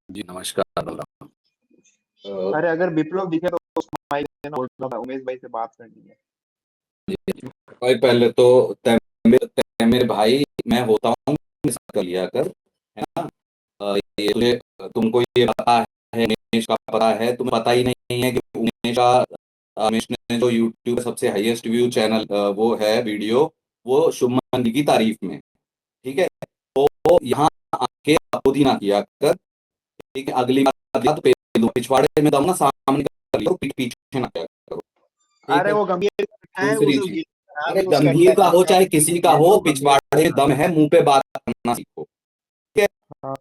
जी, नमस्कार बलराम। अरे अगर विप्लव दिखे तो उसको माइक देना, बोल रहा था उमेश भाई से बात करनी है। भाई पहले तो तैमेर भाई, मैं होता हूँ कर लिया कर, है ना। ये तुमको ये पता है, उमेश का पता है, तुम्हें पता ही नहीं है कि उमेश ने जो यूट्यूब सबसे हाईएस्ट व्यू चैनल वो है वीडियो, वो शुभमन गिल की तारीफ में। ठीक है, तो यहाँ आके अपोधी ना किया कर। ठीक है, अगली बार तो पिछवाड़े में दम ना सामने कर लो, पीछे ना किया करो। ठीक अरे है, वो गंभीर है, वो दूसरी सब चीज, नाम अरे यूज गंभीर करता का है हो आपका। चाहे किसी का ये हो, तो गंभीर पिछवाड़े दम है, मुंह पे बात करना सीखो। ठीक है, हाँ।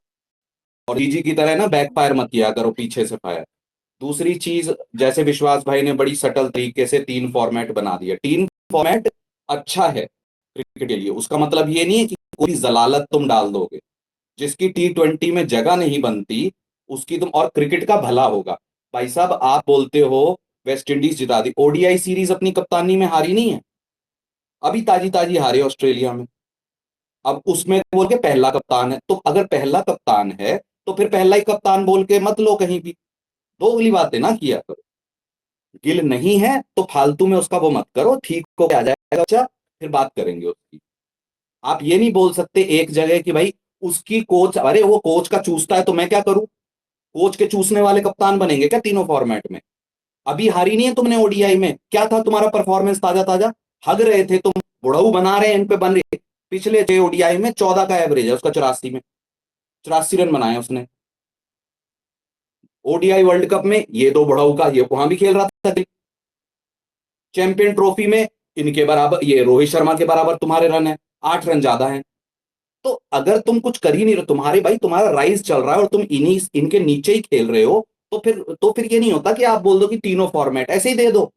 और डीजी की तरह ना बैक फायर मत किया करो, पीछे से फायर। दूसरी चीज, जैसे विश्वास भाई ने बड़ी सटल तरीके से 3 फॉर्मेट बना दिया। 3 फॉर्मेट अच्छा है क्रिकेट के लिए, उसका मतलब ये नहीं है कि कोई जलालत तुम डाल दोगे। जिसकी T20 में जगह नहीं बनती उसकी तुम, और क्रिकेट का भला होगा। भाई साहब, आप बोलते हो वेस्ट इंडीज जिता दी, ओडीआई सीरीज अपनी कप्तानी में हारी नहीं है, अभी ताजी ताजी हारे ऑस्ट्रेलिया में। अब उसमें बोल के पहला कप्तान है, तो अगर पहला कप्तान है तो फिर पहला ही कप्तान बोल के मत लो कहीं भी। दो अगली बातें ना किया करो। गिल नहीं है तो फालतू में उसका वो मत करो, ठीक हो आ जाएगा बच्चा, फिर बात करेंगे उसकी। आप ये नहीं बोल सकते एक जगह कि भाई उसकी कोच, अरे वो कोच का चूसता है तो मैं क्या करूं। कोच के चूसने वाले कप्तान बनेंगे क्या तीनों फॉर्मेट में? अभी हारी नहीं है तुमने ओडीआई में, क्या था तुम्हारा परफॉर्मेंस ताजा ताजा? हग रहे थे तुम, बुढ़ऊ बना रहे हैं, इन पे बन रहे। पिछले 6 ओडीआई में 14 का एवरेज है उसका, 84 में 84 रन बनाए उसने। ओडीआई वर्ल्ड कप में ये दो बुढ़ऊ का, ये वहां भी खेल रहा था। चैंपियन ट्रॉफी में इनके बराबर, ये रोहित शर्मा के बराबर तुम्हारे रन है, 8 रन ज्यादा हैं। तो अगर तुम कुछ कर ही नहीं रहे, तुम्हारे भाई तुम्हारा राइज चल रहा है और तुम इन्हीं इनके नीचे ही खेल रहे हो, तो फिर ये नहीं होता कि आप बोल दो कि तीनों फॉर्मेट ऐसे ही दे दो।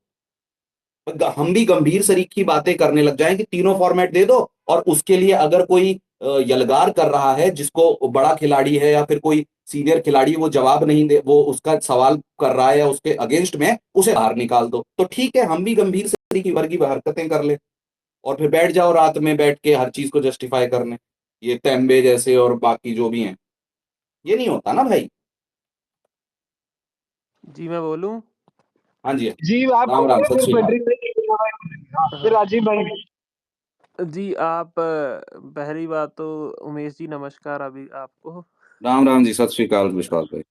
हम भी गंभीर सरीखी बातें करने लग जाएं कि तीनों फॉर्मेट दे दो, और उसके लिए अगर कोई यलगार कर रहा है, जिसको बड़ा खिलाड़ी है या फिर कोई सीनियर खिलाड़ी, वो जवाब नहीं दे, वो उसका सवाल कर रहा है या उसके अगेंस्ट में, उसे बाहर निकाल दो। तो ठीक है, हम भी गंभीर सरीखी वर्गी हरकतें कर ले, और फिर बैठ जाओ रात में बैठ के हर चीज को जस्टिफाई करने, ये तेम्बे जैसे और बाकी जो भी हैं। ये नहीं होता ना भाई। जी मैं बोलूं? हाँ जी, जी आप राम राम, सत श्री अकाल। फिर राजीव भाई। जी आप पहली बात तो उमेश जी नमस्कार अभी आपको। राम राम जी, सत श्री अकाल विश्वास भाई।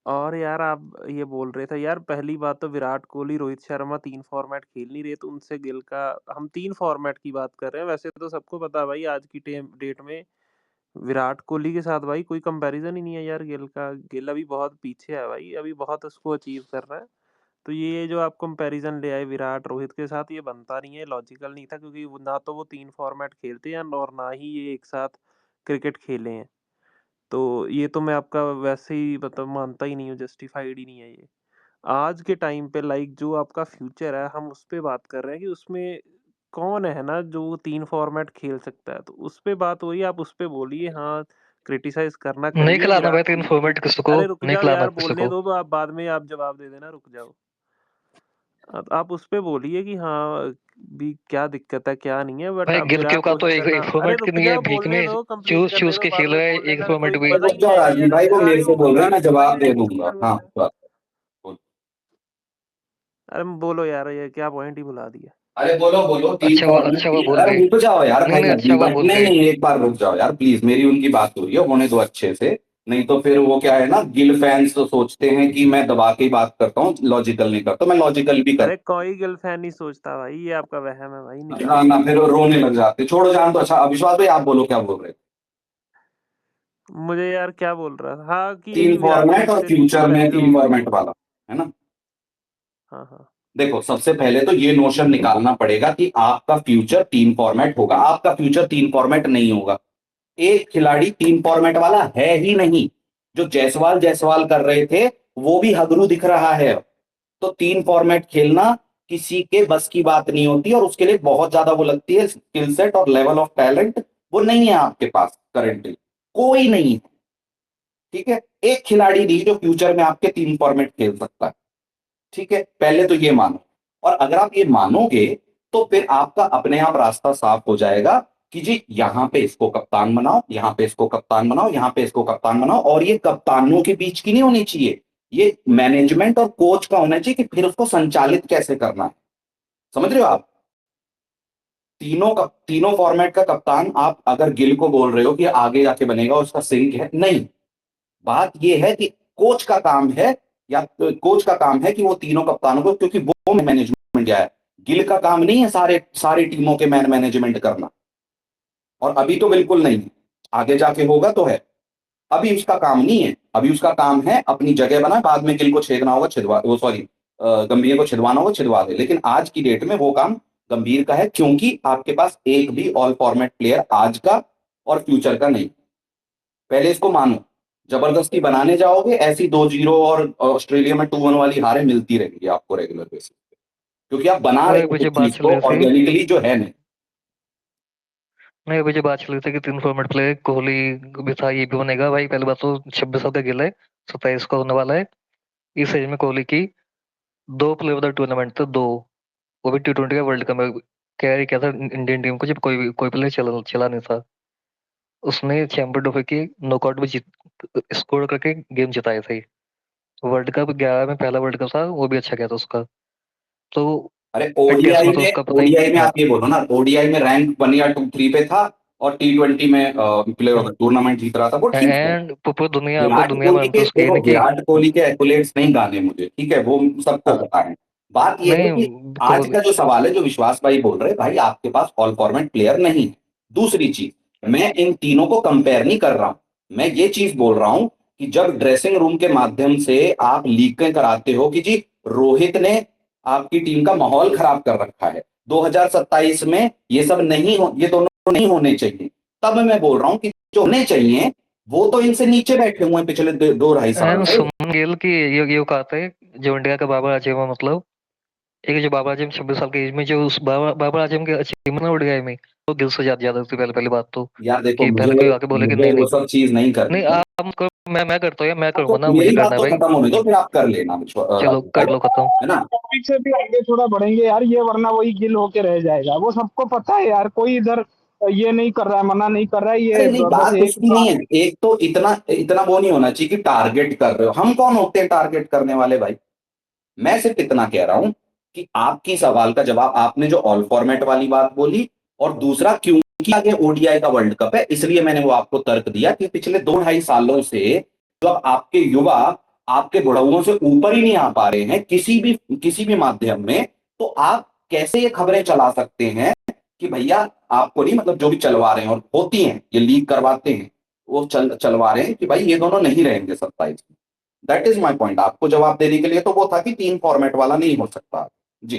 और यार आप ये बोल रहे थे यार, पहली बात तो विराट कोहली रोहित शर्मा 3 फॉर्मेट खेल नहीं रहे, तो उनसे गिल का, हम 3 फॉर्मेट की बात कर रहे हैं। वैसे तो सबको पता है भाई, आज की डेट में विराट कोहली के साथ भाई कोई कंपैरिजन ही नहीं है यार गिल का। गिल अभी बहुत पीछे है भाई, अभी बहुत उसको अचीव कर रहा है। तो ये जो आप कंपैरिजन ले आए विराट रोहित के साथ, ये बनता नहीं है, लॉजिकल नहीं था, क्योंकि ना तो वो 3 फॉर्मेट खेलते हैं और ना ही ये एक साथ क्रिकेट खेले हैं। तो ये तो मैं आपका वैसे ही मतलब मानता ही नहीं हूँ, जस्टिफाइड ही नहीं है ये। आज के टाइम पे लाइक जो आपका फ्यूचर है, हम उस पे बात कर रहे हैं कि उसमें कौन है ना जो 3 फॉर्मेट खेल सकता है, तो उस पे बात हुई, आप उस पे बोलिए। हाँ, क्रिटिसाइज करना नहीं करिए खिलाना विराट भाई 3 कोहली को। फॉर्मेट किसको, अरे रुक नहीं जाओ खिलाना यार, बोलने किसको। दो, तो आप बाद में आप जवाब दे देना, रुक जाओ। आप उस पे बोलिए कि हाँ भी क्या दिक्कत है क्या नहीं है, बट भाई अब गिल के विराट का तो रोहित एक करना। एक अरे फॉर्मेट की रुक नहीं है, जाओ, भीख बोलने में दो, कंप्लीट चूज करने चूज दो, के बाद खेल में रहा है बोल एक लेना, कोई फॉर्मेट भी। मजा रुक ही नहीं जाओ आएगा राजीव यार। भाई, वो मेरे अरे से बोल रहे हैं, मैं राजीव भाई जवाब ने दे कितनी दूंगा। बार हाँ, बोला है? बोल। अरे बोलो यार, ये क्या पॉइंट ही भुला दिया। अरे बोलो बोलो, तीन अच्छा फॉर्मेट। वो बोल अरे रहे। रुक जाओ यार नहीं भाई, नहीं, अच्छा राजीव वो भाई, बोल नहीं रहे। नहीं, एक बार रुक जाओ यार प्लीज, मेरी उनकी बात हो रही है, होने दो अच्छे से। नहीं तो फिर वो क्या है ना, गिल फैंस तो सोचते हैं कि मैं दबा के ही बात करता हूँ, लॉजिकल नहीं करता, मैं लॉजिकल भी अरे करता कोई गिल फैन नहीं सोचता भाई, ये आपका वहम है भाई, हूँ। निकलो। हाँ ना, फिर वो रोने लग जाते, छोड़ो जान तो। अच्छा अविश्वास भाई, आप बोलो क्या बोल रहे थे? मुझे यार क्या बोल रहा था, हाँ कि तीन यही विराट फॉर्मेट कोहली और से फ्यूचर में कंपैरिजन 3 फॉर्मेट वाला, है ना। हाँ हाँ। देखो, सबसे पहले तो ये नोशन निकालना पड़ेगा कि आपका फ्यूचर 3 फॉर्मेट होगा। आपका फ्यूचर 3 फॉर्मेट नहीं होगा। एक खिलाड़ी 3 फॉर्मेट वाला है ही नहीं। जो जायसवाल जायसवाल कर रहे थे, वो भी हगरू दिख रहा है। तो 3 फॉर्मेट खेलना किसी के बस की बात नहीं होती, और उसके लिए बहुत ज्यादा वो लगती है स्किल सेट और लेवल ऑफ टैलेंट, वो नहीं है आपके पास करेंटली, कोई नहीं है। ठीक है, एक खिलाड़ी नहीं जो फ्यूचर में आपके 3 फॉर्मेट खेल सकता है। ठीक है, पहले तो ये मानो। और अगर आप ये मानोगे तो फिर आपका अपने आप रास्ता साफ हो जाएगा कि जी यहाँ पे इसको कप्तान बनाओ, यहाँ पे इसको कप्तान बनाओ, यहाँ पे इसको कप्तान बनाओ, और ये कप्तानों के बीच की नहीं होनी चाहिए, ये मैनेजमेंट और कोच का होना चाहिए कि फिर उसको संचालित कैसे करना है। समझ रहे हो आप? तीनों फॉर्मेट का कप्तान आप अगर गिल को बोल रहे हो कि आगे जाके बनेगा, उसका सिंक है, नहीं। बात यह है कि कोच का काम है, या कोच का काम है कि वो तीनों कप्तानों को, क्योंकि वो मैनेजमेंट गया है, गिल का काम नहीं है सारी टीमों के मैनेजमेंट करना, और अभी तो बिल्कुल नहीं है, आगे जाके होगा तो है, अभी उसका काम नहीं है। अभी उसका काम है अपनी जगह बना, बाद में गिल को छेदना होगा छिदवा, वो सॉरी गंभीर को छिदवाना होगा छिदवा दे, लेकिन आज की डेट में वो काम गंभीर का है, क्योंकि आपके पास एक भी ऑल फॉर्मेट प्लेयर आज का और फ्यूचर का नहीं। पहले इसको मानो, जबरदस्ती बनाने जाओगे ऐसी 2-0 और ऑस्ट्रेलिया में 2-1 वाली हारें मिलती रहेंगी आपको रेगुलर बेसिस पे, क्योंकि आप बना और रहे एक हो मुझे उस बात चीज चल को रही थी ऑर्गेनिकली, जो है नहीं। नहीं मुझे बात चल रही थी कि 3 फॉर्मेट प्ले कोहली भी था, ये भी बनेगा भाई। पहली बात तो 26 साल का गिल है, 27 का होने वाला है। इस एज में कोहली की 2 प्लेयर ऑफ द टूर्नामेंट थे, 2, वो भी T20 का वर्ल्ड कप में। कैरी किया था इंडियन टीम को जब कोई प्लेयर चला नहीं था। उसने चैंपियन ट्रॉफी की नॉकआउट में जीत स्कोर करके गेम जिताए थे। वर्ल्ड कप 11 में पहला वर्ल्ड कप था, वो भी अच्छा गया था उसका। तो अरे टेस्ट ओडीआई में तो में उसका पता ही ओडीआई में हाँ। आप ये बोलो ना, ओडीआई में रैंक 1 या 2-3 पे था, और T20 में प्लेयर ऑफ द टूर्नामेंट जीत रहा था, वो ठीक है। एंड पूरी विराट दुनिया में कोहली हम तो के, उसके देखो नहीं कि विराट कोहली के एक्युलेट्स नहीं गाने मुझे, ठीक है, वो सबको हाँ, पता है। बात ये है कि नहीं आज कोहली का जो सवाल है, जो विश्वास भाई बोल रहे हैं, भाई आपके पास ऑल फॉर्मेट प्लेयर नहीं है। दूसरी चीज, मैं इन तीनों को कंपेयर नहीं कर रहा हूं, मैं ये चीज बोल रहा हूं कि जब ड्रेसिंग रूम के माध्यम से आप लीकें कराते हो कि जी रोहित ने आपकी टीम का माहौल खराब कर रखा है, 2027 में ये सब नहीं हो, ये दोनों नहीं होने चाहिए, तब मैं बोल रहा हूं कि जो होने चाहिए वो तो इनसे नीचे बैठे हुए हैं पिछले 2-2.5 साल एंड से। सुमन गिल की ये औकात है जो इंडिया का बाबर आजम है। मतलब एक जो बाबर आजम 26 साल के एज में जो उस बाबर आजम के अचीवमेंट उड़ गए में, वो गिल से ज्यादा थी। पहले पहली बात तो यार देखो, कि मुझे पहले कोई आके बोले कि मुझे नहीं वो नहीं सब चीज नहीं नहीं करनी है। आप करो, मैं करता हूँ या मैं तो करूंगा ना, मुझे मेरी बात करना है तो भाई। खत्म होने दो, फिर आप कर लेना चलो राजू भाई, कर लो खत्म। है ना? टॉपिक से भी आगे थोड़ा बढ़ेंगे यार, ये वरना वही गिल होके रह जाएगा। वो सबको पता है यार, कोई इधर ये नहीं कर रहा है, मना नहीं कर रहा है, अरे ये नहीं, बस बात एक उसकी नहीं है, एक तो इतना इतना वो नहीं होना चाहिए कि टारगेट कर रहे हो, हम कौन होते हैं टारगेट करने वाले भाई। मैं सिर्फ इतना कह रहा हूं कि आपकी सवाल का जवाब, आपने जो ऑल फॉर्मेट वाली बात बोली, और दूसरा क्योंकि आगे ओडीआई का वर्ल्ड कप है, इसलिए मैंने वो आपको तर्क दिया कि पिछले 2-2.5 सालों से जो आपके युवा आपके बुढ़ाओं से ऊपर ही नहीं आ पा रहे हैं किसी भी माध्यम में, तो आप कैसे ये खबरें चला सकते हैं कि भैया आपको नहीं, मतलब जो भी चलवा रहे हैं, और होती हैं ये लीक करवाते हैं, वो चलवा रहे हैं कि भाई ये दोनों नहीं रहेंगे 27 में। दैट इज माई पॉइंट, आपको जवाब देने के लिए तो वो था कि 3 फॉर्मेट वाला नहीं हो सकता जी।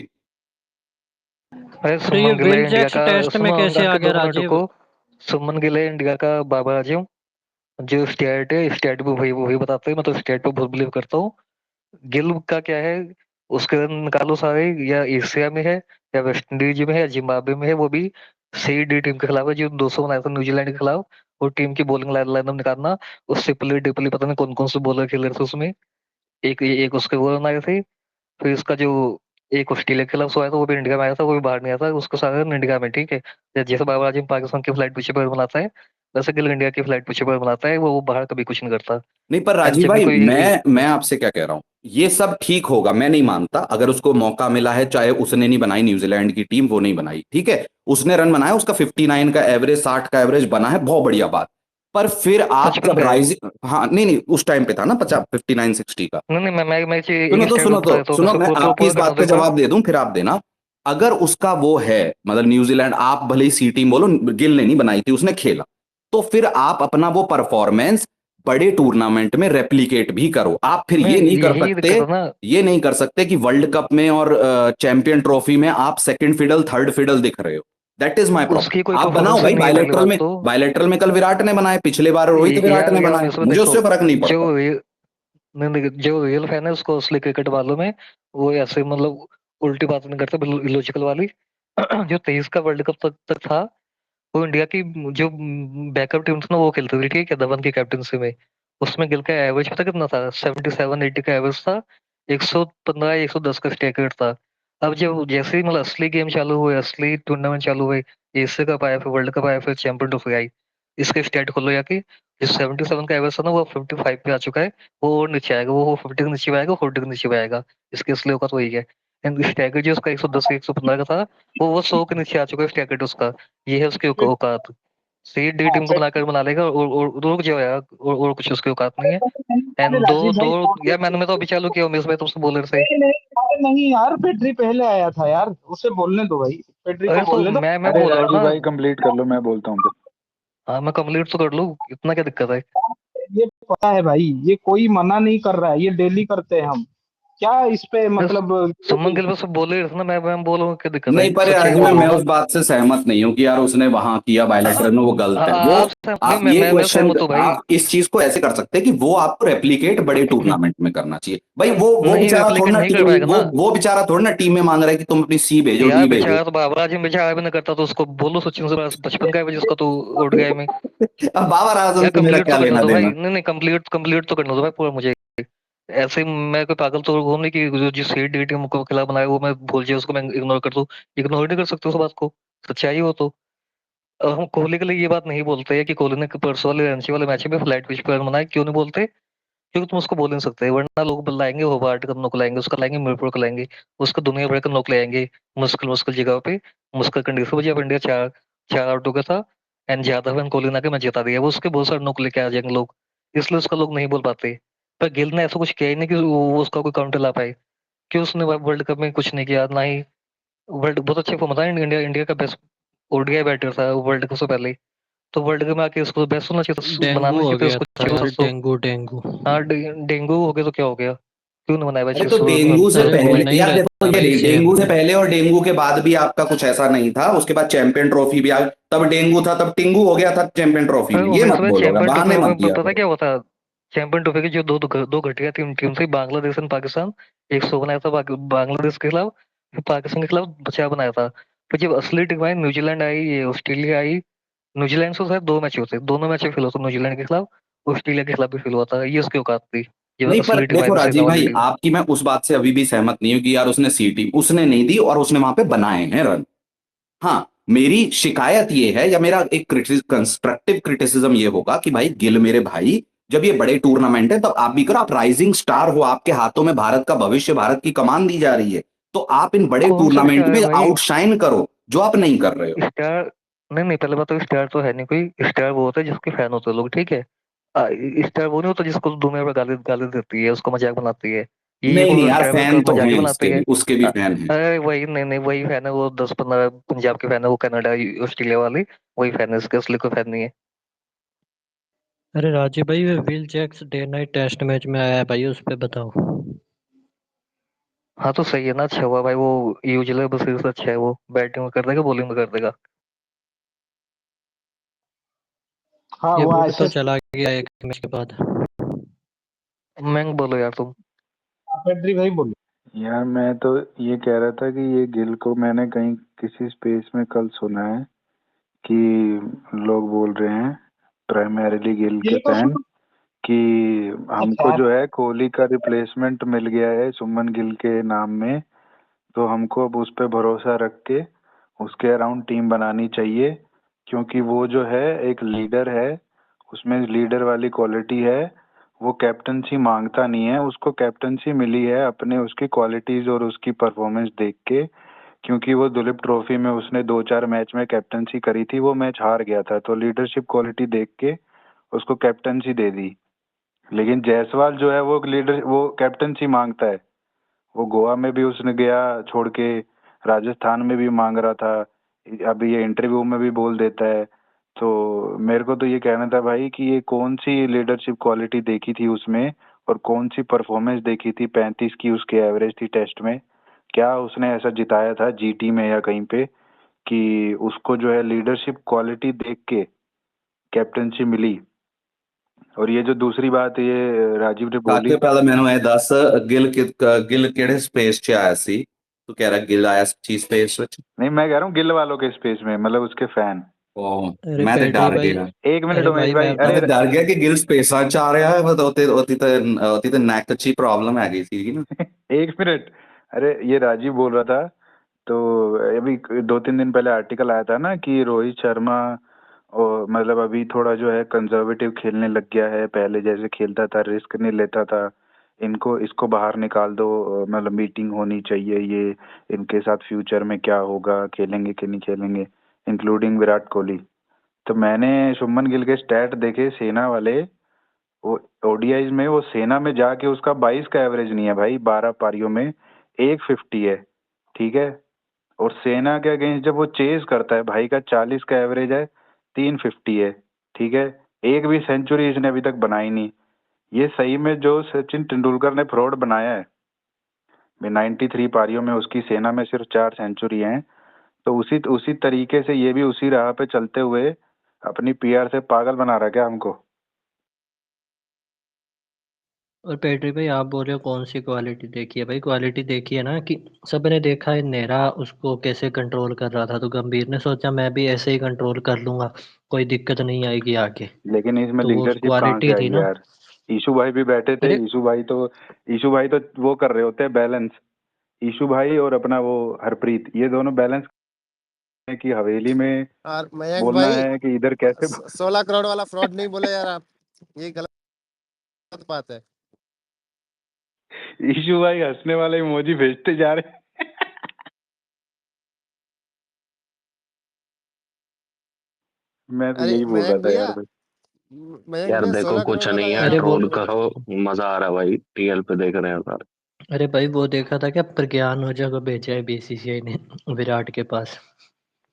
अरे तो ये सुमन गिल है विल इंडिया जैक्स का, टेस्ट में सुनो कैसे आ अंकल गया 2 मिनट रुको। राजीव? सुमन गिल है इंडिया का बाबर आजम। जो स्टेट है स्टेट पे वही बताते हैं, मैं तो स्टेट पे बहुत बिलीव करता हूँ। गिल का क्या है, उसके रन निकालो सारे, या एशिया में है या वेस्ट इंडीज में है या जिम्बाब्वे में है, वो भी सी डी टीम के खिलाफ है जो 200 बनाया था न्यूजीलैंड के खिलाफ। वो टीम की बॉलिंग लाइनअप निकालना, उससे प्ले डिपली पता नहीं कौन कौन से बॉलर खेल रहे थे उसमें। एक उसके वो रन आए थे। फिर इसका जो एक ऑस्ट्रेलिया के खिलाफ सो आया था, वो भी इंडिया में आया था, वो भी बाहर नहीं आया था, उसको सारे रन इंडिया में, ठीक है। जैसे बाबर आजम पाकिस्तान की फ्लाइट पीछे पर बनाता है, वैसे गिल इंडिया की फ्लाइट पीछे पर बनाता है, वो बाहर कभी कुछ नहीं करता। नहीं, पर एंड राजीव जब भी भाई, कोई मैं आपसे क्या कह रहा हूं, ये सब ठीक होगा, मैं नहीं मानता, अगर उसको मौका मिला है, चाहे उसने नहीं बनाई न्यूजीलैंड की टीम, वो नहीं बनाई, ठीक है, उसने रन बनाया, उसका 59 का एवरेज, 60 का एवरेज बना है, बहुत बढ़िया बात। पर फिर आप 55 जब का है। राइजिंग, हाँ नहीं नहीं, उस टाइम पे था ना 59-60 का। नहीं नहीं मैं सुनो एक तो स्टेट सुनो तो बता देता हूँ, सुनो, मैं आपकी पूरा इस करना बात दो पे एक बार। जवाब दे दूं, फिर आप देना। अगर उसका वो है, मतलब न्यूजीलैंड, आप भले ही सी टीम बोलो, गिल ने नहीं बनाई थी, उसने खेला, तो फिर आप अपना वो परफॉर्मेंस बड़े टूर्नामेंट में रेप्लिकेट भी करो। आप फिर ये नहीं नहीं कर यही सकते, दिक्कत है ना। ये नहीं कर सकते कि वर्ल्ड कप में और चैंपियन ट्रॉफी में आप सेकंड फिडल थर्ड फिडल दिख रहे हो। दैट इज माई उसकी कोई प्रॉब्लम। आप बनाओ परफॉर्मेंस भाई, नहीं है पहली बायलैटरल बात में, तो। बायलैटरल में कल विराट ने बनाए, पिछले बार रोहित विराट ने यार बनाए, इसमें मुझे देखो, उससे फर्क नहीं जो पड़ता। नहीं नहीं, जो रियल फैन है उसको असली क्रिकेट वालों में, वो ऐसे मतलब उल्टी बात नहीं करते, इलॉजिकल वाली। जो 23 का वर्ल्ड कप तक था, वो इंडिया की जो बैकअप टीम थी ना वो खेलती थी, ठीक है, धवन की कैप्टनसी में। उसमें गिल का एवरेज पता कितना था? 77-80 का एवरेज था। 115-110 का स्ट्राइक रेट था। अब जब जैसे ही मतलब असली गेम चालू हुए, असली टूर्नामेंट चालू हुए, एशिया कप आया, फिर वर्ल्ड कप आया, फिर चैंपियन ट्रॉफी आई। इसके स्टेट खोलो जाके, जो 77 का एवरेज था ना वो 55 पे आ चुका है। वो और नीचे आएगा, वो 50 के नीचे भी आएगा, 40 के नीचे भी आएगा। इसके असली औकात वही है। एंड स्टैगर जो उसका 110 115 का था, वो 100 के नीचे आ चुका है स्टैगर उसका। ये है उसकी औकात। सही डी हाँ, टीम को बनाकर बना लेगा, और रुक जाओ यार, और कुछ उसकी औकात नहीं है। अरे एंड दो राजीव दो भाई, यार, मैंने तो अभी चालू किया उमेश भाई तुमसे बोल रहे थे। नहीं नहीं, अरे नहीं यार, पेड्री पहले आया था यार, उसे बोलने दो भाई, पेड्री को अरे तो बोलने दो। मैं अरे बोल रहा हूँ राजीव ना। भाई कंप्लीट कर लो, मैं बोलता हूँ फिर। हाँ मैं कंप्लीट तो कर लूँ, इतना क्या दिक्कत है। ये पता है भाई, ये कोई मना नहीं कर रहा है, ये डेली करते हैं हम, क्या इस पे बस मतलब। सुमन गिल बस बोल रहे थे ना, मैं बोल रहा हूँ क्या दिक्कत है, नहीं, पर सच्चाई यार बोल रहा मैं हूँ ना। उस बात से सहमत नहीं हूँ कि यार उसने वहां किया बायलैटरल में, वो गलत है वो। आप नहीं, आप ये मैं क्वेश्चन, सहमत हूँ भाई। आप इस चीज को ऐसे कर सकते हैं कि वो आपको रेप्लिकेट बड़े टूर्नामेंट में करना चाहिए भाई। वो नहीं बेचारा थोड़ा रेप्लिकेट ना नहीं कर टीम, पाएगा ना। वो बेचारा थोड़ा ना टीम में मांग रहा है कि तुम अपनी सी भेजो, यार डी भेजो। बेचारा तो बाबर आजम बेचारा भी नहीं करता, तो उसको बोलो सचिन से बचपन का है जिसका तो उठ गए में। अब बाबर आजम यार से मेरा कंप्लीट क्या तो करना लेना दो भाई, देना। नहीं नहीं, कंप्लीट तो करना दो भाई पूरा मुझे। ऐसे ही मैं कोई पागल तो हूँ नहीं कि जो जिस डी टीम को खिलाफ बनाया वो मैं भूल जाए, उसको मैं इग्नोर कर दूं। इग्नोर नहीं कर सकते उस बात को, सच्चाई हो तो। और हम कोहली के लिए ये बात नहीं बोलते हैं कि कोहली ने परसों वाले रणजी वाले मैच में फ्लैट पिच पर बनाया, क्यों नहीं बोलते? क्योंकि तुम उसको बोल नहीं सकते, वरना लोग लाएंगे होबार्ट का नोक लाएंगे, उसका लाएंगे मिरपुर का लाएंगे, उसका दुनिया भर का नोक लाएंगे। मुश्किल मुश्किल जगह पे, मुश्किल कंडीशन में, जब इंडिया चार चार आउट हो गया था एंड यादव एंड कोहली ने आके मैं जिता दिया, वो उसके बहुत सारे नोक लेके आ जाएंगे लोग। इसलिए उसका लोग नहीं बोल पाते। पर गिल ने ऐसा कुछ किया ही नहीं कि वो उसका कोई काउंटर ला पाए। कि उसने वर्ल्ड कप में कुछ नहीं किया ना ही। वर्ल्ड बहुत अच्छे फॉर्म था, इंडिया इंडिया का बेस्ट ओडीआई बैटर था वर्ल्ड कप से पहले। तो वर्ल्ड कप में आके उसको बेस्ट होना चाहिए था, डेंगू बनाना हो चाहिए था गया उसको था यार, 600। डेंगू। हाँ डेंगू हो गया तो क्या हो गया, क्यों नहीं बनाया भाई अरे तो 600 डेंगू से अरे वो पहले नहीं यार देखो, रहता भाई ये सेहत डेंगू से में। पहले और डेंगू के बाद भी आपका कुछ ऐसा नहीं था। उसके बाद चैंपियन ट्रॉफी भी आई, तब डेंगू था, तब टिंगू हो गया था चैंपियन ट्रॉफी अरे में। ये उमेश मत भाई बोलो, चैंपियन बहाने मत ट्रॉफी दिया पता करो। क्या हुआ था? चैंपियन ट्रॉफी की जो दो घटिया टीम थी, बांग्लादेश एंड पाकिस्तान। 100 बनाया था बांग्लादेश के खिलाफ, फिर पाकिस्तान के खिलाफ 50 बनाया था। फिर जब असली टीम आई, न्यूजीलैंड आई, ये ऑस्ट्रेलिया आई। न्यूजीलैंड से शायद 2 मैच होते, दोनों मैच फेल हुआ था न्यूजीलैंड के खिलाफ। ऑस्ट्रेलिया के खिलाफ भी फेल हुआ था, ये उसकी औकात थी। ये नहीं, पर असली टीम आई देखो थी, सेना राजीव वाली भाई, टीम। आपकी मैं उस बात से अभी भी सहमत नहीं हूँ कि यार उसने सी टीम उसने नहीं दी और उसने वहां पे बनाए हैं रन। हाँ, मेरी शिकायत ये है, या मेरा एक कंस्ट्रक्टिव क्रिटिसिज्म ये होगा कि भाई गिल मेरे भाई, जब ये बड़े टूर्नामेंट है तब आप भी करो। आप राइजिंग स्टार हो, आपके हाथों में भारत का भविष्य, भारत की कमान दी जा रही है, तो आप इन बड़े कौन सा टूर्नामेंट स्टार है में भाई? आउटशाइन करो, जो आप नहीं कर रहे हो। स्टार नहीं नहीं, पहले बात तो स्टार तो है नहीं कोई। स्टार वो होता है जिसके फैन होते हैं लोग, ठीक है। स्टार वो नहीं होता जिसको दुनिया में गाली गाली देती है, उसको मजाक बनाती है। ये नहीं नहीं वो यार, स्टार का फैन तो मजाक ही हैं बनाती है। उसके भी फैन हैं। अरे वही नहीं नहीं, वही फैन है वो, 10-15 पंजाब के फैन है वो, कनाडा ऑस्ट्रेलिया वाले। वही फैन है, इसके असली कोई फैन नहीं है। अरे राजीव भाई, Will Jacks day night test match में आया है भाई, उस पे बताओ। हाँ तो सही है ना, अच्छा हुआ भाई। वो यूजुअली बस से अच्छा है, वो बैटिंग में कर देगा, बॉलिंग में कर देगा। हाँ, ये वो बुट तो ऐसे। चला गया एक मैच के बाद। मैं बोलो यार तुम। पेड्री भाई बोलो। यार मैं तो ये कह रहा था कि ये गिल को मैंने कहीं किसी स्पेस में कल सुना है कि लोग बोल रहे हैं, प्राइमरीली गिल के ये तो फैन, सुनो। कि अच्छा हमको जो है कोहली का रिप्लेसमेंट मिल गया है सुमन गिल के नाम में, तो हमको अब उस पे भरोसा रख के उसके अराउंड टीम बनानी चाहिए, क्योंकि वो जो है एक लीडर है, उसमें लीडर वाली क्वालिटी है। वो कैप्टनसी मांगता नहीं है, उसको कैप्टनसी मिली है अपने उसकी क्वालिटीज और उसकी परफॉर्मेंस देख के, क्योंकि वो दुलीप ट्रॉफी में उसने 2-4 मैच में कैप्टनसी करी थी, वो मैच हार गया था, तो लीडरशिप क्वालिटी देख के उसको कैप्टनसी दे दी। लेकिन जायसवाल जो है वो लीडर, वो कैप्टनसी मांगता है। वो गोवा में भी उसने गया छोड़ के, राजस्थान में भी मांग रहा था, अभी ये इंटरव्यू में भी बोल देता है। तो मेरे को तो ये कहना था भाई कि ये कौन सी लीडरशिप क्वालिटी देखी थी उसमें, और कौन सी परफॉर्मेंस देखी थी 35 की उसकी एवरेज थी टेस्ट में, क्या उसने ऐसा जिताया था जीटी में या कहीं पे कि उसको जो है लीडरशिप क्वालिटी देख के कैप्टनसी मिली। और ये जो दूसरी बात ये राजीव ने बोली, काके पहले मैंने ये दस गिल केड़े स्पेस च आया सी? तू कह रहा गिल आया सी स्पेस विच? नहीं मैं कह रहा हूँ गिल वालों के स्पेस में, मतलब उसके फैन। ओ, अरे मैं तो पेड्री डर भाई, गया। एक मिनट अरे उमेश भाई भाई, मैं मैं अरे तो डर गया कि गिल स्पेसां च आ रहा है, मतलब ओती तो नैक ची प्रॉब्लम है गई थी ना। एक मिनट, अरे ये राजीव बोल रहा था तो अभी 2-3 दिन पहले आर्टिकल आया था ना कि रोहित शर्मा और मतलब अभी थोड़ा जो है कंजर्वेटिव खेलने लग गया है, पहले जैसे खेलता था, रिस्क नहीं लेता था। इसको बाहर निकाल दो, मतलब मीटिंग होनी चाहिए, ये इनके साथ फ्यूचर में क्या होगा, खेलेंगे कि नहीं खेलेंगे, इंक्लूडिंग विराट कोहली। तो मैंने शुभमन गिल के स्टैट देखे सेना वाले, वो ओडीआईज में, वो सेना में जाके उसका 22 का एवरेज नहीं है भाई, 12 पारियों में 150 है, ठीक है। और सेना के अगेंस्ट जब वो चेज करता है, भाई का 40 का एवरेज है, 350 है, ठीक है। एक भी सेंचुरी इसने अभी तक बनाई नहीं। ये सही में जो सचिन तेंदुलकर ने फ्रॉड बनाया है, 93 पारियों में उसकी सेना में सिर्फ 4 सेंचुरी हैं, तो उसी उसी तरीके से ये भी उसी राह पे चलते हुए अपनी पीआर से पागल बना रहा है क्या हमको। और पेट्री भाई आप बोल रहे हो कौन सी क्वालिटी देखी है? भाई क्वालिटी देखी है ना कि सबने देखा है नेहरा उसको कैसे कंट्रोल कर रहा था, तो गंभीर ने सोचा मैं भी ऐसे ही कंट्रोल कर लूंगा, कोई दिक्कत नहीं आएगी आगे। लेकिन इसमें तो वो लीडरशिप कहाँ से क्वालिटी थी आएगी ना। यार। ईशू भाई भी बैठे थे, अरे ईशू भाई तो वो कर रहे होते हैं बैलेंस। ईशू भाई और अपना वो हरप्रीत, ये दोनों बैलेंस है कि हवेली में और मयंक बोलना भाई, है कि इधर कैसे 16 करोड़ वाला फ्रॉड नहीं बोले यार आप, ये गलत बात है। ईशू भाई हंसने वाले इमोजी भेजते जा रहे हैं। मैं तो अरे यही बोल रहा मयंक था यार भैया, भाई। मयंक यार भैया देखो 16 करोड़ कुछ वाला नहीं है, यार अरे वो ट्रोल करो, मजा आ रहा है भाई, टीएल पे देख रहे हैं सर। अरे भाई वो देखा था क्या प्रज्ञान ओझा को भेजा है बीसीसीआई ने विराट के पास।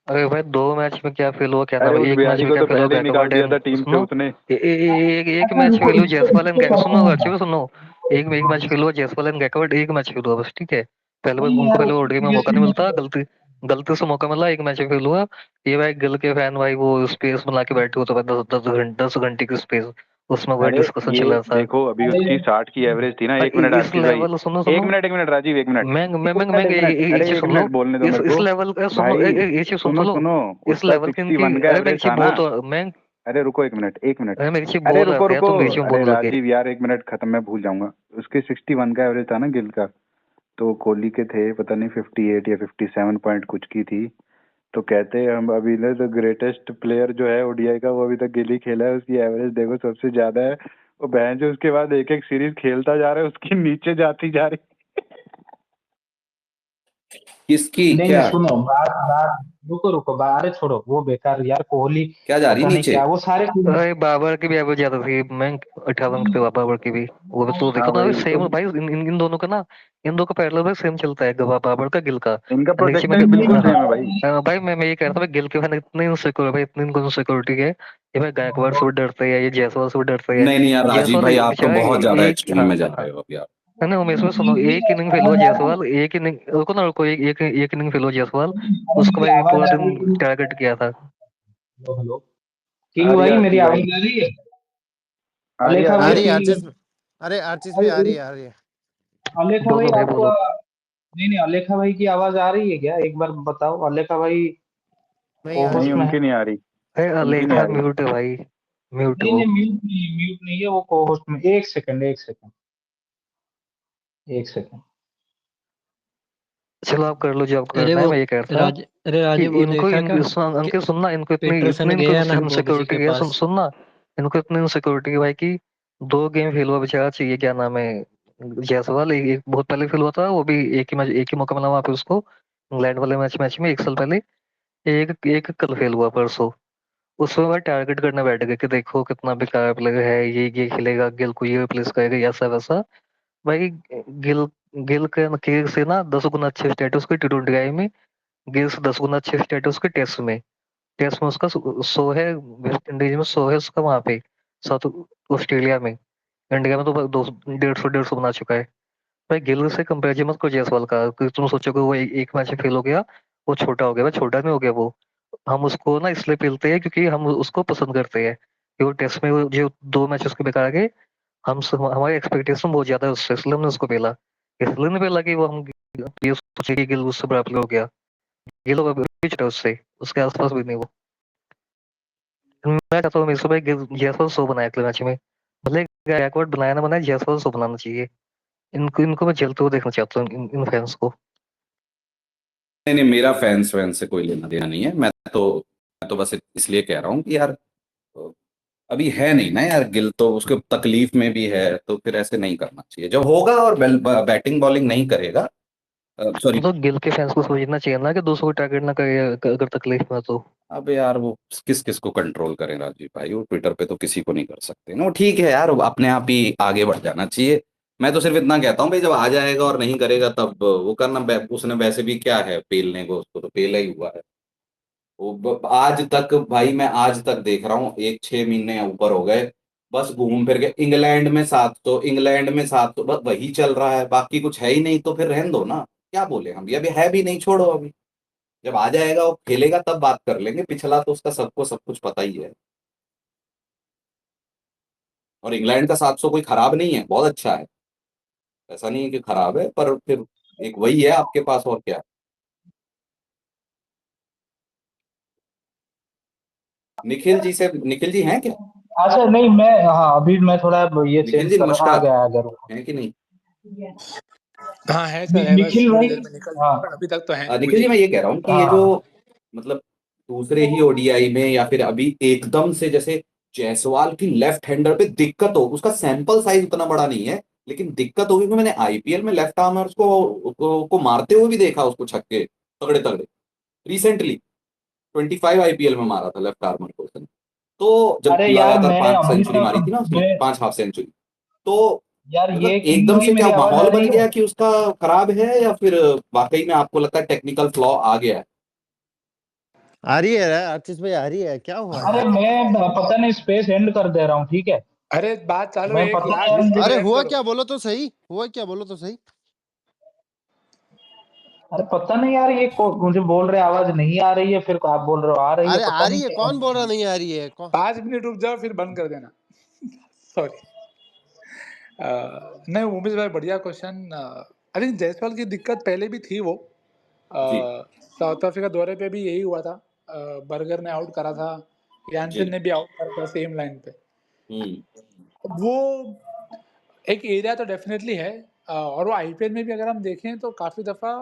अरे भाई 2 मैच में क्या फेल हुआ, क्या अरे नाम है, उस एक मैच बिहारी में को क्या तो फेल हुआ, पहले ही निकाल बैकवर्ड दिया एंड था टीम से सुनो। उसने। एक मैच फेल हुआ जयसवाल एंड सुनो अच्छे से सुनो। एक मैच फेल हुआ जयसवाल एंड गैकवर्ड, एक मैच फेल हुआ बस, ठीक है। पहले नहीं उनको यार पहले उसको ओडीआई में मौका सीरियसली नहीं मत मिलता, लो। गलती गलती से मौका मिला, एक मैच में फेल हुआ। ये भाई गिल के फैन भाई वो स्पेस बना के बैठे होते भाई, 10 घंटे की स्पेस, उसमें वही अरे डिस्कशन ये चल रहा था। देखो, अभी अरे उसकी 60 की एवरेज थी ना, भाई एक मिनट इस आशीष भाई, लेवल सुनो सुनो। एक मिनट राजीव, एक मिनट, मैं एक अरे चीज एक सुन लो। मिनट बोलने दो मेरे इस को लेवल का सुनो, भाई। एक चीज सुन तो सुनो लो। सुनो, इस उसका लेवल की इनकी, 61 का अरे मेरी एवरेज चीज था ना। बोल तो मैं, अरे रुको एक मिनट, एक मिनट, अरे मेरी चीज अरे बोल रहा रुको था यार, रुको, तुम बीच में अरे बोलने लगे। राजीव यार एक मिनट खत्म, मैं भूल जाऊंगा। उसके 61 का एवरेज था ना गिल का, तो कोहली के थे पता नहीं 58 या 57 पॉइंट कुछ की थी। तो कहते हैं हम अभी ना, तो ग्रेटेस्ट प्लेयर जो है ओडीआई का वो अभी तक गिल ही खेला है, उसकी एवरेज देखो सबसे ज्यादा है। वो बहन जो उसके बाद एक एक सीरीज खेलता जा रहा है, उसकी नीचे जाती जा रही। किसकी नहीं नहीं क्या सुनो, बात बात रुको रुको अरे छोड़ो वो बेकार यार, कोहली क्या जा रही पता नहीं नीचे? क्या वो सारे। अरे बाबर की भी एवरेज ज्यादा थी, मैं 58 पे बाबर की भी। वो भी तो हाँ देखो ना वही तो, सेम भाई, इन दोनों का ना, इन दोनों का पैरेलल भाई सेम चलता है, बाबर का गिल का। इनका नीचे में प्रोटेक्शन बिल्कुल सेम है भाई। भाई मैं ये कह रहा था भाई, गिल के फैन इतने इनसिक्योर भाई, इतनी इनको सिक्योरिटी है, ये भाई गायकवाड़ से भी डरते हैं, ये जायसवाल से भी डरते हैं। नहीं नहीं यार राजीव जायसवाल भाई, आप तो बेचारा बहुत ज्यादा एक, एक्सट्रीम हाँ में जा हाँ, रहे हो अब यार। है ना उमेश में सुनो, एक इनिंग फेल हुआ जायसवाल, एक इनिंग रुको ना रुको, एक इनिंग फेल हुआ जायसवाल, उसको मेरी भाई आवाज पूरा आ दिन रही है? टारगेट किया था। हेलो हेलो, किंग आ रही है भाई मेरी आशीष भाई, आवाज आ रही है? आ रही है अलेखा आ भाई आशीष। रही है किंग। आर्चिस, अरे आर्चिस भी आ रही है, आ रही है। अलेखा भाई बोलो भाई आपको बोलो। नहीं नहीं, अलेखा भाई की आवाज आ रही है क्या? एक बार बताओ अलेखा भाई नहीं को आ रही नहीं होस्ट है। में है? उनकी नहीं आ रही, अरे उनकी नहीं अलेखा आ रही। म्यूट है भाई, म्यूट नहीं वो। नहीं म्यूट नहीं है, वो को होस्ट में। एक सेकंड एक सेकंड एक सेकंड। चलो आप कर लो जो आपको अरे करना है, वो मैं ये कह रहा था अरे कि राजीव वो इनको देखा क्या कि अंकित सुनना, इनको इतनी पीटरसन इतनी इनको गया ना बॉगजी के इनसिक्योरिटी है, पास। सुनना। इनको इतनी इनसिक्योरिटी है भाई कि 2 गेम फेल हुआ बेचारा, चाहिए क्या नाम है, जायसवाल एक बहुत पहले फेल हुआ था, वो भी एक ही मौका मिला वहां पे उसको, इंग्लैंड वाले मैच में 1 साल पहले। एक एक कल फेल हुआ परसों। उसमें भाई टारगेट करने बैठ गए कि देखो कितना बेकार प्लेयर है, ये खेलेगा, गिल को ये रिप्लेस करेगा, ऐसा वैसा। भाई गिल गिल के से ना 10 गुना अच्छे स्टेटस के T20 आई में, गिल से 10 गुना अच्छे स्टेटस के टेस्ट में उसका 100 है, वेस्ट इंडीज में 100 है उसका, वहां पे साउथ ऑस्ट्रेलिया में। इंडिया में तो 150 बना चुका है। भाई गिल से कंपेरिजन मत करो जायसवाल का, क्योंकि तुम सोचोगे वो एक मैच में फेल हो गया, वो छोटा हो गया, भाई छोटा नहीं हो गया वो। हम उसको ना इसलिए पेलते हैं क्योंकि हम उसको पसंद करते हैं, कि वो टेस्ट में जो 2 मैच उसके बेकार गए, हमारी एक्सपेक्टेशन बहुत ज्यादा है उससे, इसलिए हमने उसको पेला। इसलिए नहीं पेला कि वो हम ये सोचे कि गिल उससे बड़ा प्लेयर हो गया। गिल अभी भी छोटा है उससे, उसके आसपास भी नहीं वो। मैं चाहता हूँ मेरे भाई गिल जयसवाल 100 बनाए अगले मैच में, भले गायकवाड बनाया ना बनाए, जयसवाल 100 बनाना चाहिए। इनको इनको मैं जलते हुए देखना चाहता हूँ इन फैंस को। नहीं, मेरा फैंस वैन से कोई लेना देना नहीं है। मैं तो बस इसलिए कह रहा हूँ कि यार अभी है नहीं ना यार गिल, तो उसके तकलीफ में भी है, तो फिर ऐसे नहीं करना चाहिए। जब होगा और बैटिंग बॉलिंग नहीं करेगा, सॉरी, तो गिल के फैंस को समझना चाहिए ना कि दूसरों को टारगेट ना करे अगर तकलीफ में हो तो। अब यार वो किस किस को कंट्रोल करें राजीव भाई, वो ट्विटर पे तो किसी को नहीं कर सकते ना। वो ठीक है यार, वो अपने आप ही आगे बढ़ जाना चाहिए। मैं तो सिर्फ इतना कहता हूँ भाई, जब आ जाएगा और नहीं करेगा तब वो करना। उसने वैसे भी क्या है पेलने को, उसको तो पेला ही हुआ है। वो आज तक भाई, मैं आज तक देख रहा हूँ, 1-6 महीने ऊपर हो गए, बस घूम फिर के इंग्लैंड में 700, इंग्लैंड में 700, बस वही चल रहा है, बाकी कुछ है ही नहीं। तो फिर रहने दो ना, क्या बोले हम, ये अभी है भी नहीं, छोड़ो अभी। जब आ जाएगा वो खेलेगा तब बात कर लेंगे। पिछला तो उसका सबको सब कुछ पता ही है। और इंग्लैंड का 700 कोई खराब नहीं है, बहुत अच्छा है। ऐसा नहीं है कि खराब है, पर फिर एक वही है आपके पास, और क्या। निखिल जी हैं क्या? अच्छा नहीं, मैं हाँ अभी मैं थोड़ा ये निखिल चेंज जी कर रहा हूँ, आ नमस्कार, गया आ गया। हैं कि नहीं? हाँ है सर, है, बस निखिल थोड़ी भाई, देर में निकल हाँ जाएंगे, पर अभी तक तो है, निखिल जी, बोलिए। मैं ये कह रहा हूँ कि ये जो हाँ मतलब दूसरे ही ओडीआई में या फिर अभी एकदम से जैसे जायसवाल की लेफ्ट हैंडर पे दिक्कत हो, उसका सैंपल साइज उतना बड़ा नहीं है, लेकिन दिक्कत होगी। मैंने आईपीएल में लेफ्ट आर्मर्स को मारते हुए भी देखा, उसको छक्के तगड़े तगड़े। रिसेंटली 25 आईपीएल में मारा था लेफ्ट आर्मर को उसने। तो जब अरे यार लगातार मैंने 5 अभी सेंचुरी मारी तक थी ना उसने, मैं 5 हाफ सेंचुरी, तो यार ये मतलब किंग एकदम की से क्या मेरी आवाज आ माहौल बन रही गया है। कि उसका खराब है, या फिर वाकई में आपको लगता है टेक्निकल फ्लॉ आ गया है? आ रही है यार, आशीष भाई आ रही है, क्या हुआ अरे यार? मैं पता नहीं स्पेस एंड कर दे रहा हूँ, ठीक है। अरे बात चालू है, मैं एक पता लास्ट नहीं डिस्कस अरे एंड हुआ करो। क्या, बोलो तो सही, हुआ क्या, बोलो तो सही। अरे पता नहीं यार, ये मुझे बोल रहे आवाज नहीं आ रही है, फिर आप बोल रहे हो आ रही है, अरे आ पता रही नहीं है, क्या कौन बोल रहा है। नहीं आ रही है? कौन? 5 मिनट रुक जाओ, फिर बंद कर देना। सॉरी। नहीं उमेश भाई, बढ़िया क्वेश्चन। आई थिंक जायसवाल की दिक्कत पहले भी थी वो। जी साउथ अफ्रीका दौरे पे भी यही हुआ था। बर्गर ने आउट करा था, जी। यानसेन ने भी आउट करा था सेम लाइन पे। हम्म। वो एक एरिया तो डेफिनेटली है। और वो आईपीएल में भी अगर हम देखें तो काफ़ी दफ़ा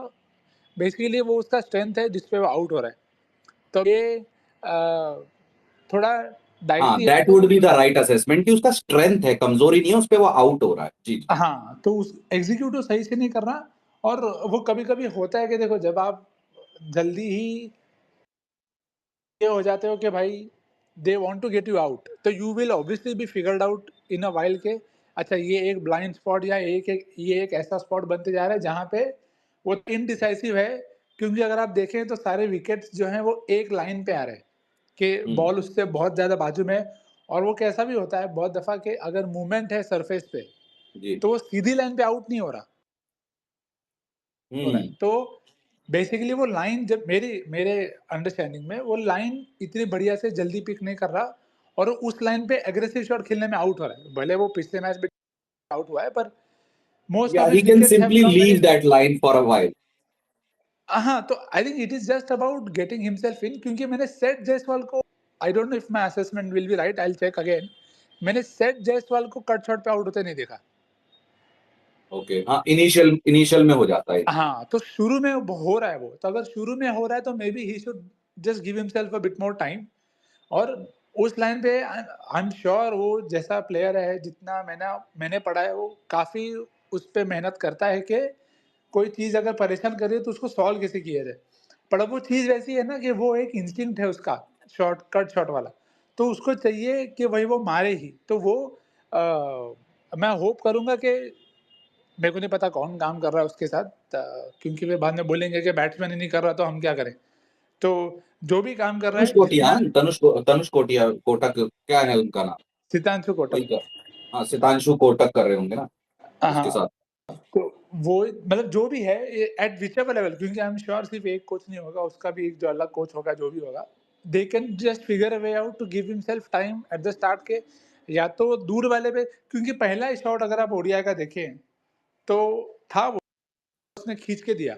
बेसिकली वो उसका स्ट्रेंथ है जिस पे वो आउट हो रहा है। तो ये थोड़ा हाँ, डाइसी है दैट कि would be the right assessment कि उसका स्ट्रेंथ है, कमजोरी नहीं है, उस पे वो आउट हो रहा है। जी जी। हाँ, तो उस एग्जीक्यूटिव सही से नहीं कर रहा। और वो कभी-कभी होता है कि देखो, जब आप जल्दी ही ये हो जाते हो कि भाई they want to get you out, तो you will obviously be figured out in a while के अच्छा ये एक ब्लाइंड स्पॉट या ये एक ऐसा स्पॉट बनते जा रहा है जहाँ पे वो इनडिसाइसिव है। क्योंकि अगर आप देखें तो सारे विकेट्स जो हैं वो एक लाइन पे आ रहे हैं कि हम्म। बॉल उससे बहुत ज़्यादा बाजू में है। और वो कैसा भी होता है बहुत दफ़ा कि अगर मूवमेंट है सरफेस पे, जी। तो वो सीधी लाइन पे आउट नहीं हो रहा है। हम्म। तो बेसिकली वो लाइन जब मेरे अंडरस्टैंडिंग में वो लाइन इतनी बढ़िया से जल्दी पिक नहीं कर रहा, और उस लाइन पे एग्रेसिव शॉट खेलने में आउट हो रहा है। भले वो पिछले मैच में आउट हुआ है, पर मोस्ट या of he his can wickets have simply come very. Leave that line for a while. हाँ, तो I think it is just about getting himself in. क्योंकि मैंने सेट जायसवाल को, I don't know if my assessment will be right, I will check again. मैंने सेट जायसवाल को cut shot पे आउट होते नहीं देखा। ओके, हाँ, इनिशियल में हो जाता है। हाँ, तो शुरू में हो रहा है वो, तो अगर शुरू में हो रहा है तो may be he should just give himself a bit more time. और उस लाइन पे आई एम श्योर वो जैसा प्लेयर है, जितना मैंने पढ़ा है, वो काफ़ी उस पे मेहनत करता है कि कोई चीज़ अगर परेशान कर रही है तो उसको सॉल्व कैसे किया जाए। पर अब वो चीज़ वैसी है ना कि वो एक इंस्टिंक्ट है उसका, शॉर्ट कट शॉट वाला। तो उसको चाहिए कि भाई वो मारे ही। तो वो मैं होप करूँगा कि, मेरे को नहीं पता कौन काम कर रहा है उसके साथ, क्योंकि वे बाद में बोलेंगे कि बैट्समैन ही नहीं कर रहा तो हम क्या करें। तो जो भी काम कर रहा तनुष है, कोटिया, जितना तनुष कोटिया, कोटक क्या है उनका नाम? सितांशु वही कोटक। का, हाँ, सितांशु कोटक कर रहे होंगे ना उसके हाँ, साथ। तो वो मतलब जो भी है एट विच एवर लेवल, क्योंकि आई एम श्योर सिर्फ एक कोच नहीं होगा, उसका भी एक जो अलग कोच होगा, जो भी होगा, they can just figure a way out to give himself time at the start के। या तो दूर वाले पे, क्योंकि पहला शॉट अगर आप ओडिया का देखें तो था वो, उसने खींच के दिया।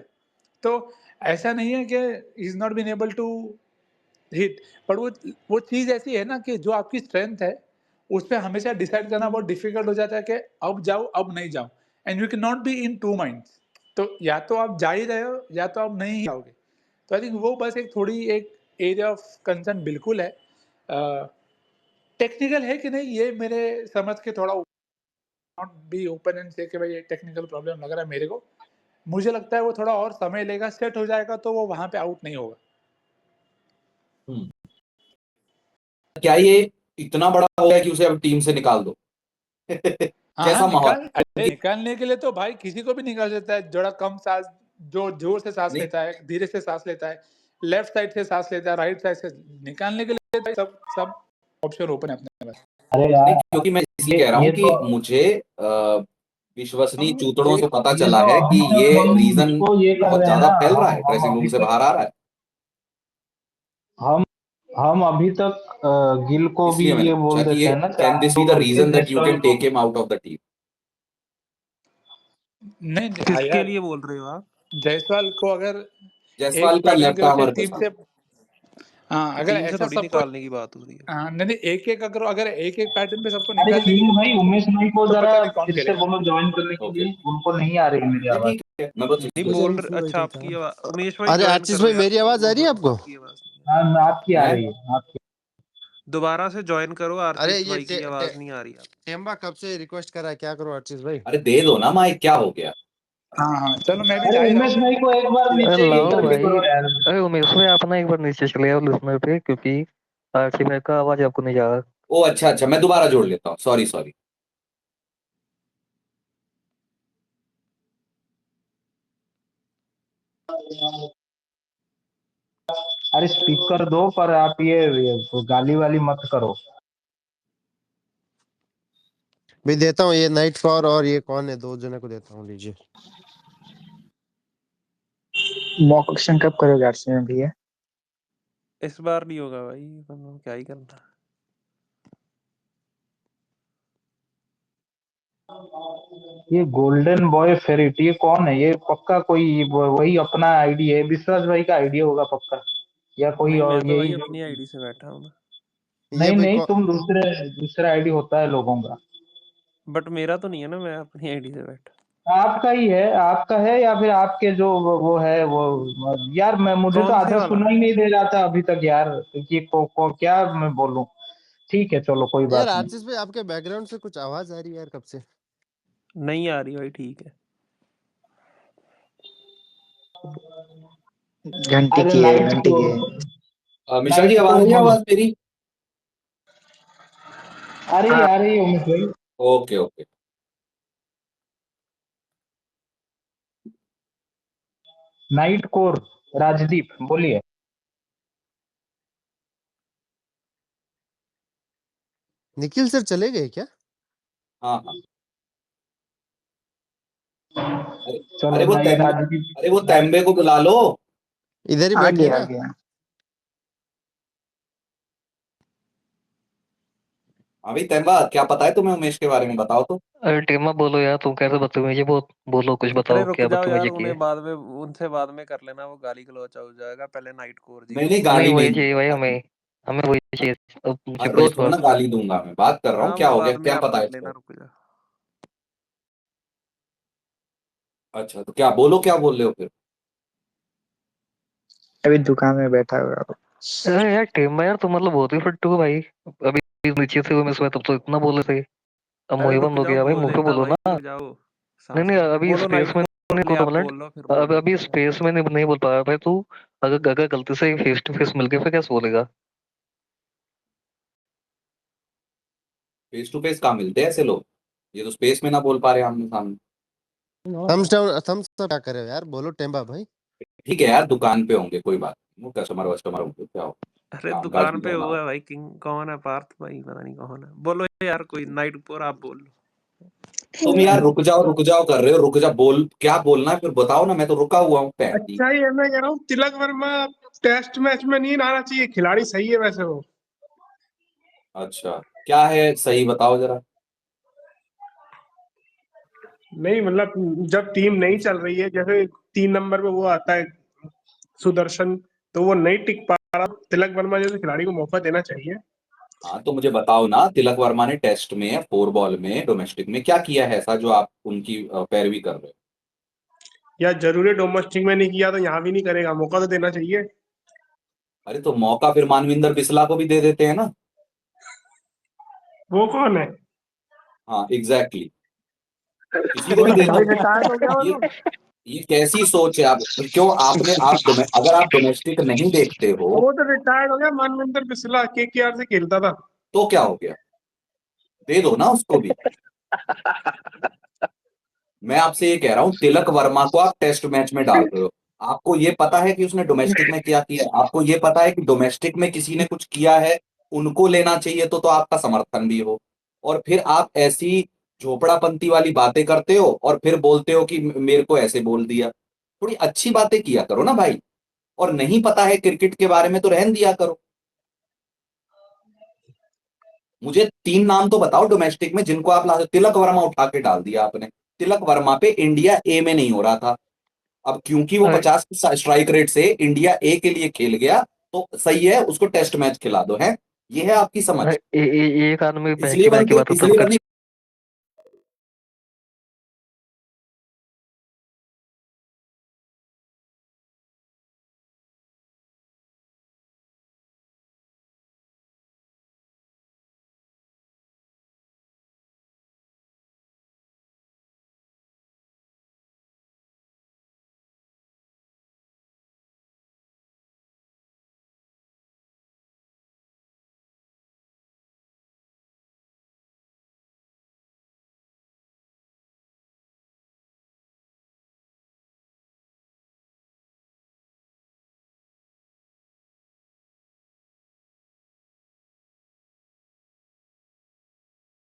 तो ऐसा नहीं है कि he is not been able to hit. पर वो चीज़ ऐसी है ना कि जो आपकी स्ट्रेंथ है, उस पे हमेशा डिसाइड करना बहुत डिफिकल्ट हो जाता है कि अब जाऊँ अब नहीं जाऊँ। And you can not be in two minds. तो या तो आप जा ही रहे हो या तो आप नहीं जाओगे। तो आई थिंक वो बस एक थोड़ी एक एरिया ऑफ कंसर्न बिल्कुल है। टेक्निकल है कि नहीं ये मेरे समझ के थोड़ा नॉट बी ओपन एंड से कि भाई ये टेक्निकल प्रॉब्लम लग रहा है मेरे को। मुझे लगता है वो थोड़ा और समय लेगा, सेट हो जाएगा तो वो वहां पे आउट नहीं होगा। क्या ये इतना बड़ा हो गया कि उसे अब टीम से निकाल दो? हाँ कैसा माहौल है? अरे निकालने के लिए तो भाई किसी को भी निकाल देता है, जोड़ा कम सांस, जो जोर से सांस नहीं लेता है, धीरे से सांस लेता है, लेफ्ट साइड से सांस लेता है, राइट साइड से, निकालने के लिए भाई सब सब ऑप्शन ओपन है अपने पास। अरे नहीं, यार क्योंकि मैं इसलिए कह रहा हूँ ये कि तो मुझे विश्वसनीय चूतड़ों से पता ये चला तो है कि अभी तक ये हम रीजन इसको ये कर बहुत रहे हैं ज्यादा ना, फैल रहा है, हम ड्रेसिंग रूम अभी से तक बाहर आ रहा है। हम हम अभी तक गिल को भी इसलिए मैंने ये पूछा बोल कि देते ये हैं ना कि कैन आप दिस तो बी द करके reason that you Jaiswal can को। Take him out of the team? नहीं किसके यार, लिए बोल रहे हो आप? जायसवाल को अगर जायसवाल एक का पैटर्न लेफ्ट की वजह से आर्मर टीम पसंद से, है। हाँ अगर टीम से ऐसा थोड़ी सबको, निकालने की बात हो रही है। हाँ नहीं एक एक अगर एक एक पैटर्न पे सबको अरे निकाल देंगे किंग भाई, उमेश भाई को तो जरा पता नहीं कौन फिर से खेलेगा। बोलो ज्वाइन करने के ओके, लिए, उनको नहीं आ रही मेरी नहीं आवाज। ठीक है, मैं बस नहीं इसलिए बोल पूछ रहे, रहा अच्छा आपकी आवाज, उमेश भाई अरे ज्वाइन आशीष करो भाई, यार, मेरी आवाज आ रही है आपको? आपकी आवाज नहीं हाँ आपकी हूँ। आ मैं रही है, आपकी। दोबारा से ज्वाइन करो, अरे आर्चिस ये भाई की आवाज नहीं आ रही आप। टेम्बा कब से रिक्वेस्ट कर रहा है, क्या करो आशीष भाई? अरे दे दो ना माइक, क्या हो गया? हाँ हाँ चलो मैं भी अरे जा ही रहा उमेश हूँ। भाई को एक बार ये नीचे ये लाओ करके भाई। करो यार। अरे उमेश भाई, आप ना एक बार नीचे चले आओ लिसनर पे, क्योंकि आरसी भाई का आवाज आपको नहीं जा रहा। ओ अच्छा अच्छा, मैं दोबारा जोड़ लेता हूँ, सॉरी सॉरी। अरे स्पीकर दो, पर आप ये गाली वाली मत करो। मैं देता हूँ, ये नाइट फॉर और ये कौन है, दो जने को देता हूँ, लीजिए। मॉक ऑक्शन कब करोगे आरसी में भैया? इस बार नहीं होगा भाई, मतलब क्या ही करना। ये गोल्डन बॉय फेरिट ये कौन है? ये पक्का कोई वही अपना आईडी है, विश्वास भाई का आईडी होगा पक्का, या कोई नहीं, मैं और तो यही भाई जो। अपनी आईडी से बैठा हूँ ना। ये नहीं भाई नहीं, कौन? तुम दूसरे दूसरा आईडी होता है लोगों का। बट मेरा तो नहीं है ना, मैं अपनी आईडी से बैठा। आपका ही है, आपका है, या फिर आपके जो वो है वो। यार मैं मुझे तो कौन से आधा वाला? सुना ही नहीं दे रहा था अभी तक यार, कि क्या मैं बोलूं। ठीक है चलो, कोई यार बात नहीं। आशीष भाई, आपके बैकग्राउंड से कुछ आवाज आ रही है यार, कब से? नहीं आ रही भाई, ठीक है। घंटी अरे की है, नाइट घंटी को की है। मिश्रा जी, नाइट आवाज को नहीं, आवाज मेरी? अरे आ रही है उमेश भाई। Okay okay. Knight Corps Rajdeep बोलिए। निखिल सर चले गए क्या? हाँ हाँ। अरे चलो अरे वो भाई तेम्बे, राजदीप। अरे वो तेम्बे को बुला लो। इधर ही आ बैठे गया आ ना। गया। हाँ भाई तेम्बा, क्या पता है तुम्हें उमेश के बारे में, बताओ तो। अरे टीमा बोलो यार, तुम कैसे बदतमीजी बहुत बोलो, कुछ अरे बताओ रुक क्या जाओ यार, बदतमीजी की है। उन्हें बाद में, उनसे बाद में कर लेना, वो गाली गलौच हो जाएगा। पहले नाइट कोर जी नहीं को नहीं, बोलो। नहीं गाली वही नहीं चाहिए भाई, दूंगा। हमें हमें वही चाहिए। अब तुमसे हर कोई रोज थोड़ा बात ना गाली दूंगा, मैं बात कर रहा हूँ, हाँ क्या वो हो गया, बाद में क्या आप पता है कर लेना, इसको? रुक जाओ। अच्छा तो क्या बोलो, क्या बोल रहे हो फिर? अभी दुकान में बैठा हुआ हूँ। अरे यार टीमा यार, तुम मतलब बहुत ही फट्टू हो भाई। अभी नीचे से मैं तब तो इतना बोले थे, अब अरे मुंह रुक बंद हो जाओ, गया भाई, बोल मुंह पे लेता बोलो भाई, ना। रुक जाओ, नहीं सांस नहीं, ले लो, अभी बोलो स्पेस नाइट में कोर, नहीं ले आप इक्विवेलेंट। बोल लो, फिर बोल अब लो। अभी स्पेस में नहीं बोल पा रहा भाई तू। अगर गलती से फेस टू फेस मिल गया फिर कैसे बोलेगा। फेस टू फेस कहाँ मिलते हैं ऐसे लोग? ये तो स्पेस में ना बोल पा रहे आमने सामने। थम्स डाउन, थम्स अप क्या करे यार, बोलो टेम्बा भाई। ठीक है यार, दुकान पे होंगे, कोई बात नहीं, वो कस्टमर वस्टमर होंगे, क्या हो, अरे काम काज दुकान भी पे करना हुआ हो। है भाई, किंग कौन है, पार्थ भाई पता नहीं कौन है, बोलो यार कोई नाइट कोर, आप बोल लो। तुम यार रुक जाओ कर रहे हो, रुक जाओ, बोल क्या बोलना है फिर बताओ ना, मैं तो रुका हुआ हूँ पैंटी। अच्छा ये मैं कह रहा हूँ, तिलक वर्मा टेस्ट मैच में नहीं आना चाहिए, खिलाड़ी सही है वैसे वो। अच्छा, क्या है सही, बताओ जरा। नहीं मतलब जब टीम नहीं चल रही है, जैसे 3 नंबर पे वो आता है सुदर्शन, तो वो नहीं टिक पा रहा, तिलक वर्मा जैसे खिलाड़ी को मौका देना चाहिए। हाँ तो मुझे बताओ ना, तिलक वर्मा ने टेस्ट में, 4 बॉल में, डोमेस्टिक में क्या किया है ऐसा जो आप उनकी पैरवी कर रहे हो? या जरूरी डोमेस्टिक में नहीं किया तो यहाँ भी नहीं करेगा, मौका तो देना चाहिए। अरे तो मौका फिर मानविंदर बिस्ला को भी दे देते हैं ना। वो कौन है? हाँ एग्जैक्टली, किसी को भी दे दो। ये कैसी सोच है? आप क्यों अगर आप डोमेस्टिक नहीं देखते हो वो तो रिटायर्ड हो गया, मानविंदर बिस्ला केकेआर से खेलता था। तो क्या हो गया, दे दो ना उसको भी। मैं आपसे ये कह रहा हूं, तिलक वर्मा को आप टेस्ट मैच में डाल रहे हो, आपको ये पता है कि उसने डोमेस्टिक में क्या किया, आपको ये पता है कि डोमेस्टिक में किसी ने कुछ किया है, उनको लेना चाहिए तो आपका समर्थन भी हो, और फिर आप ऐसी झोपड़ापंती वाली बातें करते हो और फिर बोलते हो कि मेरे को ऐसे बोल दिया। थोड़ी अच्छी बातें किया करो ना भाई, और नहीं पता है क्रिकेट के बारे में तो रहन दिया करो। मुझे 3 नाम तो बताओ डोमेस्टिक में जिनको आप तिलक वर्मा उठा के डाल दिया आपने। तिलक वर्मा पे इंडिया ए में नहीं हो रहा था, अब क्योंकि वो 50 स्ट्राइक रेट से इंडिया ए के लिए खेल गया तो सही है, उसको टेस्ट मैच खिला दो, है ये है आपकी समझ। एक आदमी इसलिए की बात इसलिए